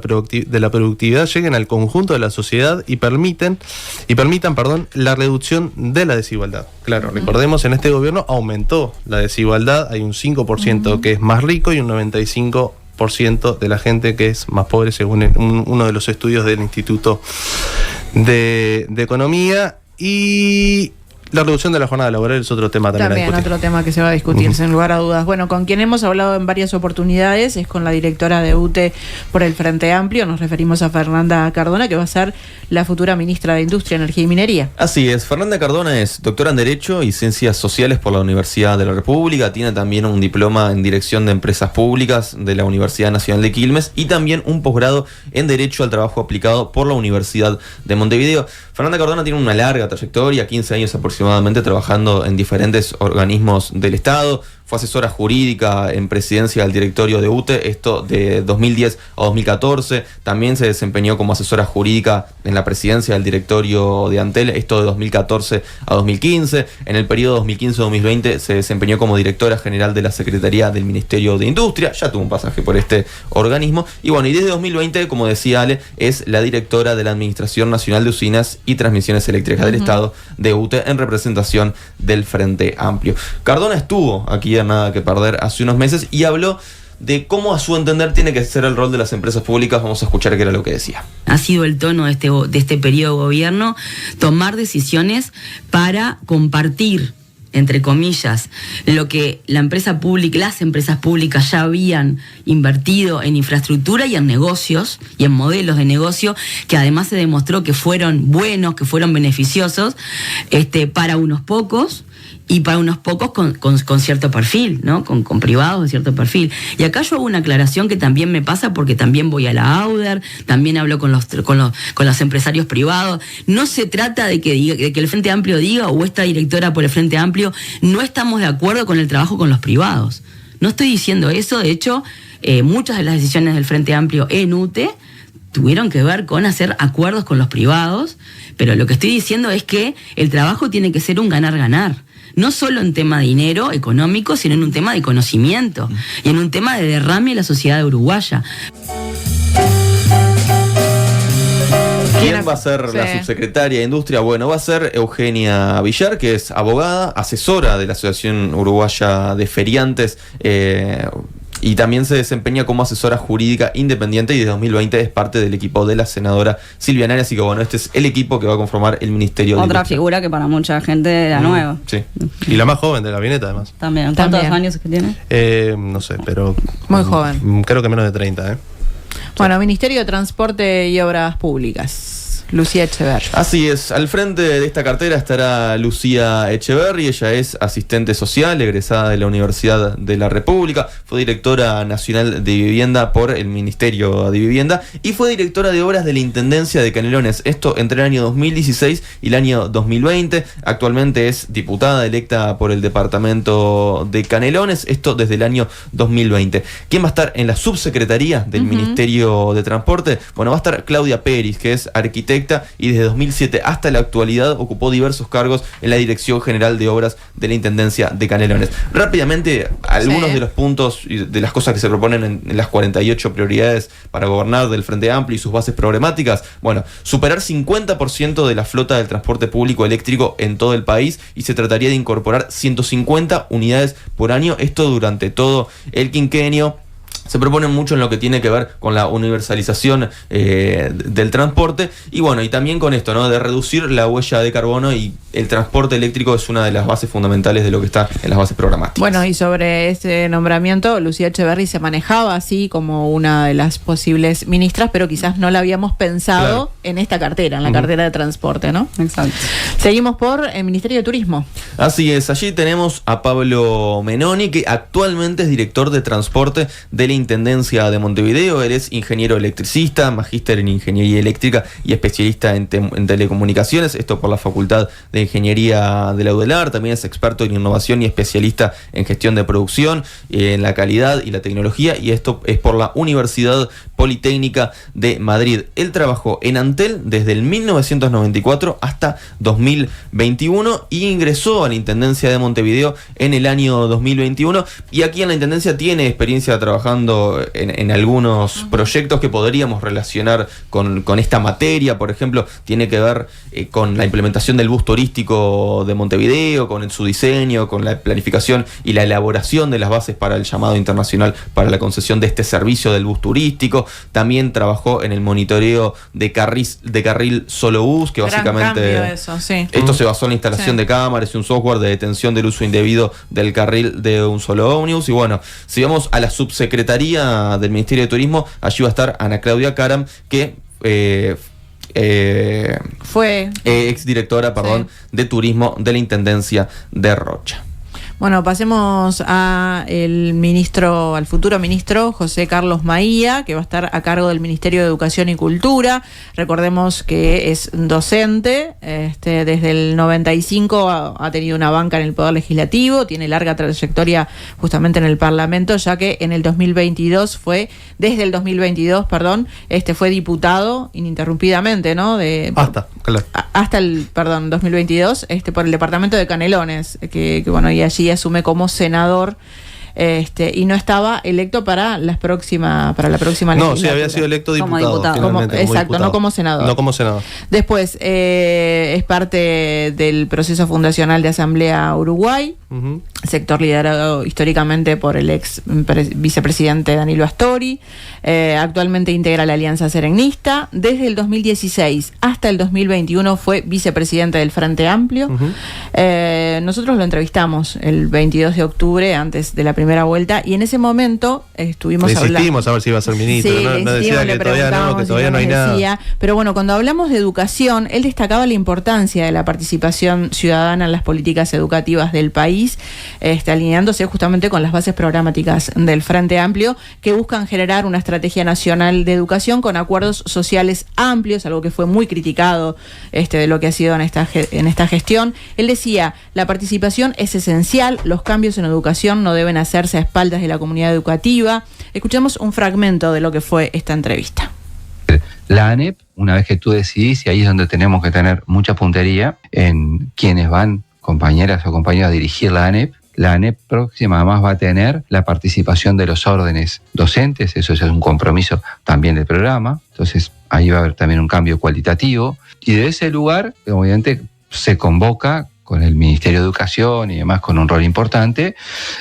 la productividad lleguen al conjunto de la sociedad y permitan la reducción de la desigualdad. Claro, recordemos, en este gobierno aumentó la desigualdad, hay un 5% que es más rico y un 95% de la gente que es más pobre, según uno de los estudios del Instituto de Economía. Y la reducción de la jornada laboral es otro tema también otro tema que se va a discutir, sin lugar a dudas. Bueno, con quien hemos hablado en varias oportunidades es con la directora de UTE por el Frente Amplio. Nos referimos a Fernanda Cardona, que va a ser la futura ministra de Industria, Energía y Minería. Así es, Fernanda Cardona es doctora en Derecho y Ciencias Sociales por la Universidad de la República, tiene también un diploma en Dirección de Empresas Públicas de la Universidad Nacional de Quilmes y también un posgrado en Derecho al Trabajo Aplicado por la Universidad de Montevideo. Fernanda Cardona tiene una larga trayectoria, 15 años aproximadamente trabajando en diferentes organismos del Estado. Fue asesora jurídica en presidencia del directorio de UTE, esto de 2010 a 2014. También se desempeñó como asesora jurídica en la presidencia del directorio de Antel, esto de 2014 a 2015. En el periodo 2015-2020 se desempeñó como directora general de la Secretaría del Ministerio de Industria. Ya tuvo un pasaje por este organismo. Y bueno, y desde 2020, como decía Ale, es la directora de la Administración Nacional de Usinas y Transmisiones Eléctricas del Estado de UTE en representación del Frente Amplio. Cardona estuvo aquí en Nada que Perder hace unos meses y habló de cómo a su entender tiene que ser el rol de las empresas públicas. Vamos a escuchar qué era lo que decía. Ha sido el tono de este periodo de gobierno tomar decisiones para compartir entre comillas, lo que las empresas públicas ya habían invertido en infraestructura y en negocios y en modelos de negocio que además se demostró que fueron buenos, que fueron beneficiosos para unos pocos y para unos pocos con cierto perfil, ¿no? Con privados de cierto perfil. Y acá yo hago una aclaración que también me pasa porque también voy a la AUDER, también hablo con los empresarios privados. No se trata de que el Frente Amplio diga, o esta directora por el Frente Amplio, no estamos de acuerdo con el trabajo con los privados. No estoy diciendo eso, de hecho, muchas de las decisiones del Frente Amplio en UTE tuvieron que ver con hacer acuerdos con los privados, pero lo que estoy diciendo es que el trabajo tiene que ser un ganar-ganar. No solo en tema de dinero económico, sino en un tema de conocimiento y en un tema de derrame de la sociedad uruguaya. ¿Quién va a ser la subsecretaria de Industria? Bueno, va a ser Eugenia Villar, que es abogada, asesora de la Asociación Uruguaya de Feriantes, y también se desempeña como asesora jurídica independiente y desde 2020 es parte del equipo de la senadora Silvia Nari. Así que bueno, este es el equipo que va a conformar el Ministerio de Otra figura que para mucha gente era nueva. Sí. Y la más joven de la gabinete, además. También. ¿Cuántos años que tiene? No sé, pero... Muy joven. Creo que menos de 30, Bueno, Ministerio de Transporte y Obras Públicas. Lucía Echeverri. Así es, al frente de esta cartera estará Lucía Echeverri. Ella es asistente social, egresada de la Universidad de la República, fue directora nacional de vivienda por el Ministerio de Vivienda y fue directora de obras de la Intendencia de Canelones, esto entre el año 2016 y el año 2020. Actualmente es diputada electa por el departamento de Canelones, esto desde el año 2020. ¿Quién va a estar en la subsecretaría del Ministerio de Transporte? Bueno, va a estar Claudia Peris, que es arquitecta y desde 2007 hasta la actualidad ocupó diversos cargos en la Dirección General de Obras de la Intendencia de Canelones. Rápidamente, algunos de los puntos y de las cosas que se proponen en las 48 prioridades para gobernar del Frente Amplio y sus bases problemáticas. Bueno, superar 50% de la flota del transporte público eléctrico en todo el país y se trataría de incorporar 150 unidades por año, esto durante todo el quinquenio. Se propone mucho en lo que tiene que ver con la universalización del transporte y bueno, y también con esto, ¿no? De reducir la huella de carbono, y el transporte eléctrico es una de las bases fundamentales de lo que está en las bases programáticas. Bueno, y sobre ese nombramiento, Lucía Echeverri se manejaba así como una de las posibles ministras, pero quizás no la habíamos pensado en esta cartera, en la cartera de transporte, ¿no? Exacto. Seguimos por el Ministerio de Turismo. Así es, allí tenemos a Pablo Menoni, que actualmente es director de transporte de la Intendencia de Montevideo. Él es ingeniero electricista, magíster en ingeniería eléctrica y especialista en telecomunicaciones, esto por la Facultad de Ingeniería de la UDELAR. También es experto en innovación y especialista en gestión de producción, en la calidad y la tecnología, y esto es por la Universidad Politécnica de Madrid. Él trabajó en Antel desde el 1994 hasta 2021 y ingresó a la Intendencia de Montevideo en el año 2021, y aquí en la Intendencia tiene experiencia trabajando en algunos proyectos que podríamos relacionar con esta materia. Por ejemplo, tiene que ver con la implementación del bus turístico de Montevideo, con su diseño, con la planificación y la elaboración de las bases para el llamado internacional para la concesión de este servicio del bus turístico. También trabajó en el monitoreo de carril solo bus, que básicamente esto se basó en la instalación de cámaras y un software de detención del uso indebido del carril de un solo ómnibus. Y bueno, si vamos a la subsecretaría del Ministerio de Turismo, allí va a estar Ana Claudia Caram, que fue exdirectora de Turismo de la Intendencia de Rocha. Bueno, pasemos al futuro ministro José Carlos Maía, que va a estar a cargo del Ministerio de Educación y Cultura. Recordemos que es docente, desde el 95 ha tenido una banca en el Poder Legislativo, tiene larga trayectoria justamente en el Parlamento, ya que en el 2022 fue diputado ininterrumpidamente, ¿no? Hasta el 2022, por el departamento de Canelones, que bueno, y allí asume como senador y no estaba electo para la próxima legislatura. No, sí, había sido electo diputado. Exacto, no como senador. No como senador. Después, es parte del proceso fundacional de Asamblea Uruguay, sector liderado históricamente por el ex vicepresidente Danilo Astori. Actualmente integra la Alianza Serenista. Desde el 2016 hasta el 2021 fue vicepresidente del Frente Amplio. Nosotros lo entrevistamos el 22 de octubre, antes de la primera vuelta, y en ese momento estuvimos hablando. Insistimos a ver si iba a ser ministro. Sí, no decía que todavía no hay nada. Pero bueno, cuando hablamos de educación, él destacaba la importancia de la participación ciudadana en las políticas educativas del país, alineándose justamente con las bases programáticas del Frente Amplio, que buscan generar una estrategia nacional de educación con acuerdos sociales amplios, algo que fue muy criticado de lo que ha sido en esta gestión. Él decía, la participación es esencial, los cambios en educación no deben hacerse a espaldas de la comunidad educativa. Escuchamos un fragmento de lo que fue esta entrevista. La ANEP, una vez que tú decidís, y ahí es donde tenemos que tener mucha puntería en quienes van, compañeras o compañeros, a dirigir la ANEP próxima además va a tener la participación de los órdenes docentes, eso ya es un compromiso también del programa, entonces ahí va a haber también un cambio cualitativo, y de ese lugar, obviamente, se convoca con el Ministerio de Educación y demás, con un rol importante,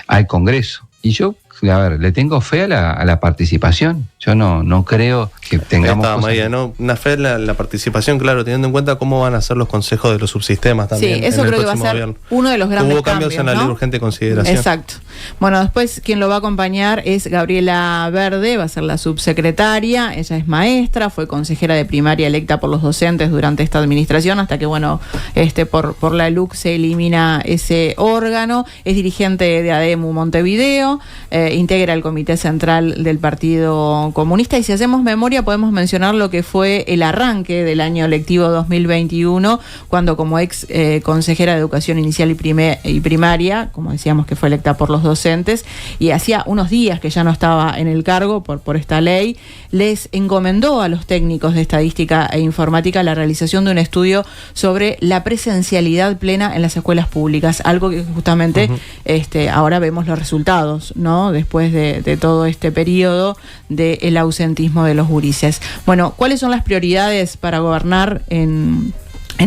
al Congreso. Y yo, a ver, le tengo fe a la participación. Yo no creo que tengamos cosas... María, ¿no? Una fe en la participación, claro, teniendo en cuenta cómo van a ser los consejos de los subsistemas también. Sí, eso creo que va a ser gobierno. Uno de los grandes Hubo cambios en la ley de urgente consideración. Exacto. Bueno, después quien lo va a acompañar es Gabriela Verde, va a ser la subsecretaria. Ella es maestra, fue consejera de primaria electa por los docentes durante esta administración, hasta que, bueno, por la LUC se elimina ese órgano. Es dirigente de ADEMU Montevideo, integra el Comité Central del Partido Comunista, y si hacemos memoria podemos mencionar lo que fue el arranque del año lectivo 2021, cuando como ex consejera de Educación Inicial y Primaria, como decíamos que fue electa por los docentes, y hacía unos días que ya no estaba en el cargo por esta ley, les encomendó a los técnicos de Estadística e Informática la realización de un estudio sobre la presencialidad plena en las escuelas públicas, algo que justamente ahora vemos los resultados, ¿no? Después de todo este periodo del ausentismo de los gurises. Bueno, ¿cuáles son las prioridades para gobernar en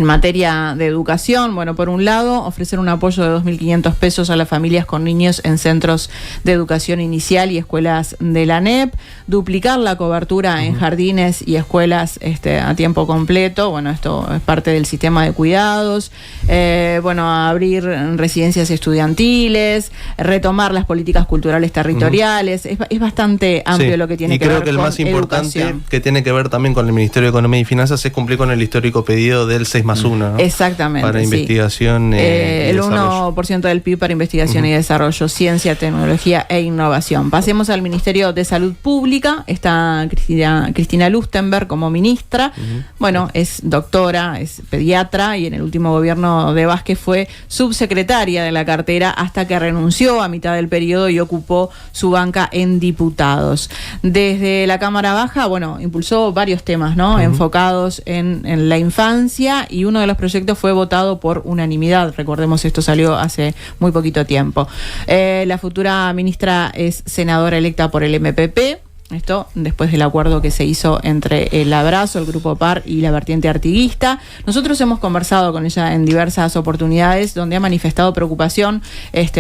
materia de educación? Bueno, por un lado, ofrecer un apoyo de 2.500 pesos a las familias con niños en centros de educación inicial y escuelas de la ANEP, duplicar la cobertura en jardines y escuelas a tiempo completo. Bueno, esto es parte del sistema de cuidados. Abrir residencias estudiantiles, retomar las políticas culturales territoriales. Es bastante amplio lo que tiene que ver con educación. Y creo que el más importante, que tiene que ver también con el Ministerio de Economía y Finanzas, es cumplir con el histórico pedido del 6+1, ¿no? Exactamente. Para investigación el desarrollo. 1% del PIB para investigación y desarrollo, ciencia, tecnología e innovación. Pasemos al Ministerio de Salud Pública. Está Cristina Lustenberg como ministra. Bueno, es doctora, es pediatra, y en el último gobierno de Vázquez fue subsecretaria de la cartera hasta que renunció a mitad del periodo y ocupó su banca en diputados. Desde la Cámara Baja, impulsó varios temas, ¿no? Enfocados en la infancia, y uno de los proyectos fue votado por unanimidad. Recordemos, esto salió hace muy poquito tiempo. La futura ministra es senadora electa por el MPP. Esto después del acuerdo que se hizo entre el Abrazo, el Grupo PAR y la vertiente artiguista. Nosotros hemos conversado con ella en diversas oportunidades, donde ha manifestado preocupación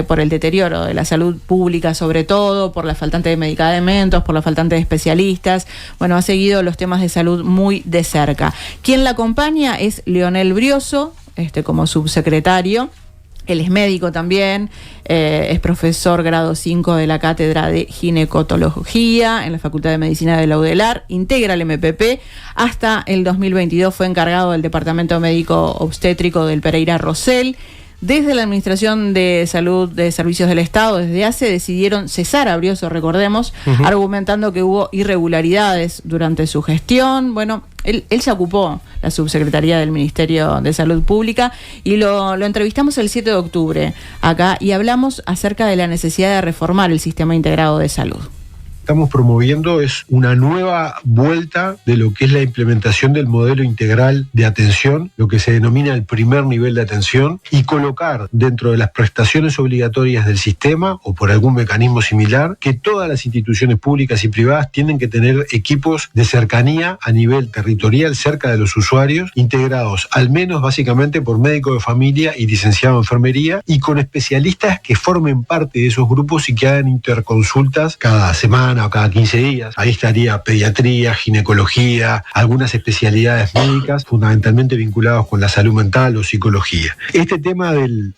por el deterioro de la salud pública, sobre todo por la faltante de medicamentos, por la faltante de especialistas. Bueno, ha seguido los temas de salud muy de cerca. Quien la acompaña es Leonel Brioso, como subsecretario. Él es médico también, es profesor grado 5 de la Cátedra de Ginecotología en la Facultad de Medicina de la UDELAR, integra el MPP, hasta el 2022 fue encargado del Departamento Médico Obstétrico del Pereira Rosell. Desde la Administración de Salud de Servicios del Estado, desde ACE, decidieron cesar a Brioso, recordemos, argumentando que hubo irregularidades durante su gestión. Bueno, él se ocupó la subsecretaría del Ministerio de Salud Pública, y lo entrevistamos el 7 de octubre acá, y hablamos acerca de la necesidad de reformar el sistema integrado de salud. estamos promoviendo es una nueva vuelta de lo que es la implementación del modelo integral de atención, lo que se denomina el primer nivel de atención, y colocar dentro de las prestaciones obligatorias del sistema o por algún mecanismo similar que todas las instituciones públicas y privadas tienen que tener equipos de cercanía a nivel territorial cerca de los usuarios, integrados al menos básicamente por médico de familia y licenciado en enfermería, y con especialistas que formen parte de esos grupos y que hagan interconsultas cada semana o cada 15 días. Ahí estaría pediatría, ginecología, algunas especialidades médicas, fundamentalmente vinculados con la salud mental o psicología. Este tema del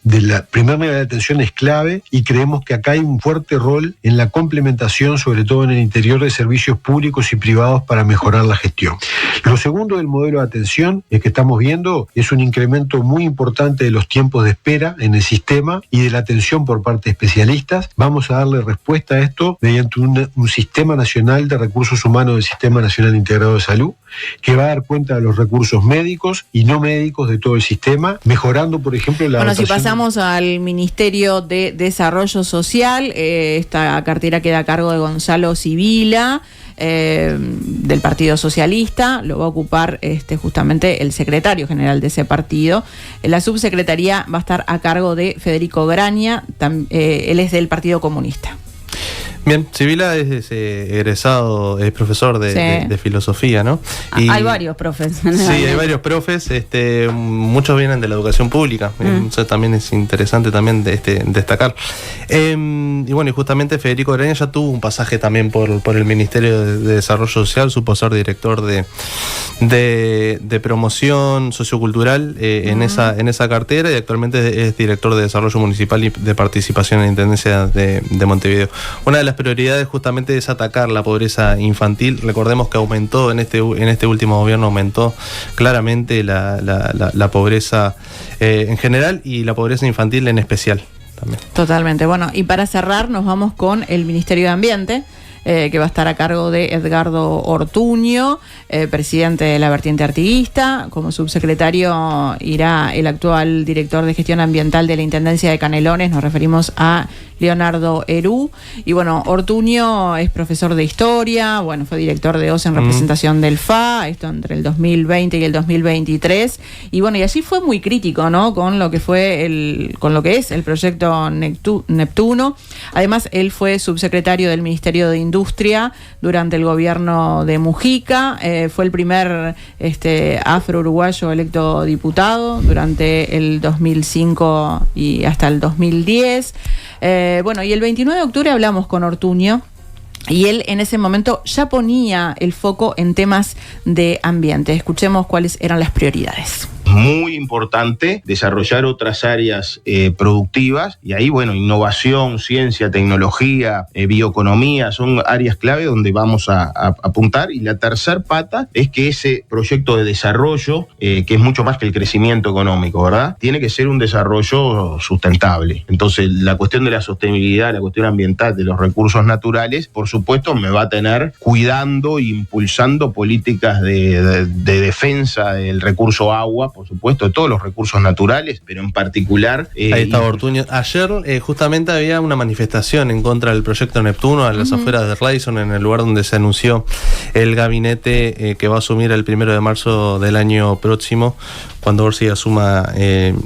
primer nivel de atención es clave y creemos que acá hay un fuerte rol en la complementación, sobre todo en el interior de servicios públicos y privados, para mejorar la gestión. Lo segundo del modelo de atención que estamos viendo es un incremento muy importante de los tiempos de espera en el sistema y de la atención por parte de especialistas. Vamos a darle respuesta a esto mediante un sistema nacional de recursos humanos del Sistema Nacional Integrado de Salud, que va a dar cuenta de los recursos médicos y no médicos de todo el sistema, mejorando, por ejemplo, la dotación. Si pasamos al Ministerio de Desarrollo Social, esta cartera queda a cargo de Gonzalo Sibila, del Partido Socialista. Lo va a ocupar justamente el secretario general de ese partido. La subsecretaría va a estar a cargo de Federico Graña, él es del Partido Comunista. Bien, Sibila es egresado, es profesor de filosofía, ¿no? Y hay varios profes. Sí, hay varios profes, muchos vienen de la educación pública, eso también es interesante también destacar. Y bueno, y justamente Federico Graña ya tuvo un pasaje también por el Ministerio de Desarrollo Social, supo ser director de promoción sociocultural en esa cartera, y actualmente es director de Desarrollo Municipal y de Participación en la Intendencia de Montevideo. Una de las prioridades justamente es atacar la pobreza infantil. Recordemos que aumentó en este último gobierno, aumentó claramente la pobreza en general y la pobreza infantil en especial también. Totalmente. Bueno, y para cerrar nos vamos con el Ministerio de Ambiente, que va a estar a cargo de Edgardo Ortuño, presidente de la vertiente artiguista. Como subsecretario irá el actual director de gestión ambiental de la Intendencia de Canelones, nos referimos a Leonardo Herú. Y bueno, Ortuño es profesor de historia, bueno, fue director de OCE en representación del FA, esto entre el 2020 y el 2023. Y bueno, y allí fue muy crítico, ¿no?, con lo que fue con lo que es el proyecto Neptuno. Además, él fue subsecretario del Ministerio de Industria durante el gobierno de Mujica, fue el primer afro-uruguayo electo diputado durante el 2005 y hasta el 2010. Bueno, y el 29 de octubre hablamos con Ortuño, y él en ese momento ya ponía el foco en temas de ambiente. Escuchemos cuáles eran las prioridades. Muy importante desarrollar otras áreas productivas, y ahí, bueno, innovación, ciencia, tecnología, bioeconomía son áreas clave donde vamos a apuntar. Y la tercer pata es que ese proyecto de desarrollo, que es mucho más que el crecimiento económico, ¿verdad?, tiene que ser un desarrollo sustentable. Entonces, la cuestión de la sostenibilidad, la cuestión ambiental de los recursos naturales, por supuesto, me va a tener cuidando e impulsando políticas de defensa del recurso agua, por supuesto, de todos los recursos naturales, pero en particular... Ahí está Ortuño. Ayer justamente había una manifestación en contra del proyecto Neptuno a las afueras de Radisson, en el lugar donde se anunció el gabinete que va a asumir el 1 de marzo del año próximo, cuando Orsi asuma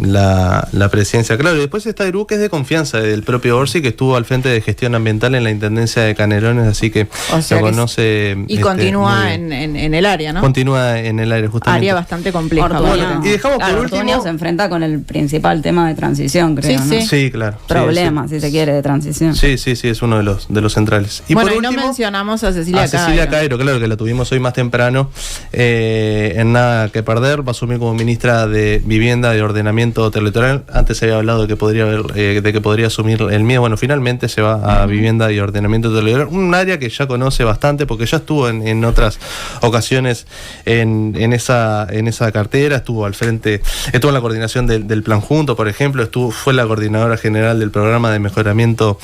la presidencia. Claro, y después está Herú, que es de confianza del propio Orsi, que estuvo al frente de gestión ambiental en la Intendencia de Canelones, así que lo conoce. Y continúa en el área, ¿no? Continúa en el área, justamente. Área bastante compleja. Bueno, y dejamos por último... Ortuño se enfrenta con el principal tema de transición, creo, ¿no? Sí, claro. Problema, si se quiere, de transición. Sí, es uno de los centrales. Y bueno, por último, último, no mencionamos a Cecilia Cairo. Cecilia Cairo, claro, que la tuvimos hoy más temprano, en Nada que Perder, va a asumir como ministra de Vivienda y Ordenamiento Territorial. Antes se había hablado de que podría asumir el MIDE. Bueno, finalmente se va a Vivienda y Ordenamiento Territorial, un área que ya conoce bastante porque ya estuvo en otras ocasiones en esa cartera, estuvo al frente, estuvo en la coordinación del Plan Junto, por ejemplo, fue la coordinadora general del programa de mejoramiento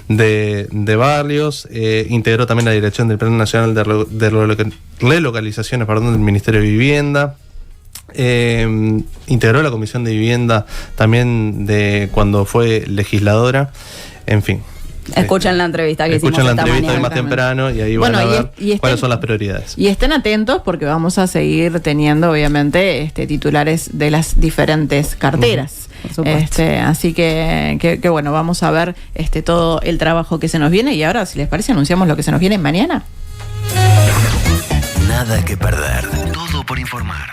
de barrios, integró también la dirección del Plan Nacional de Relocalizaciones, del Ministerio de Vivienda. Integró la Comisión de Vivienda también de cuando fue legisladora. En fin, Escuchen la entrevista que hicimos Escuchen la esta entrevista mañana. más temprano y ahí Bueno, van a y ver estén- cuáles son las prioridades. Y estén atentos porque vamos a seguir teniendo, obviamente, titulares de las diferentes carteras. Por supuesto. Así que bueno, vamos a ver todo el trabajo que se nos viene. Y ahora, si les parece, anunciamos lo que se nos viene mañana. Nada que perder. Todo por informar.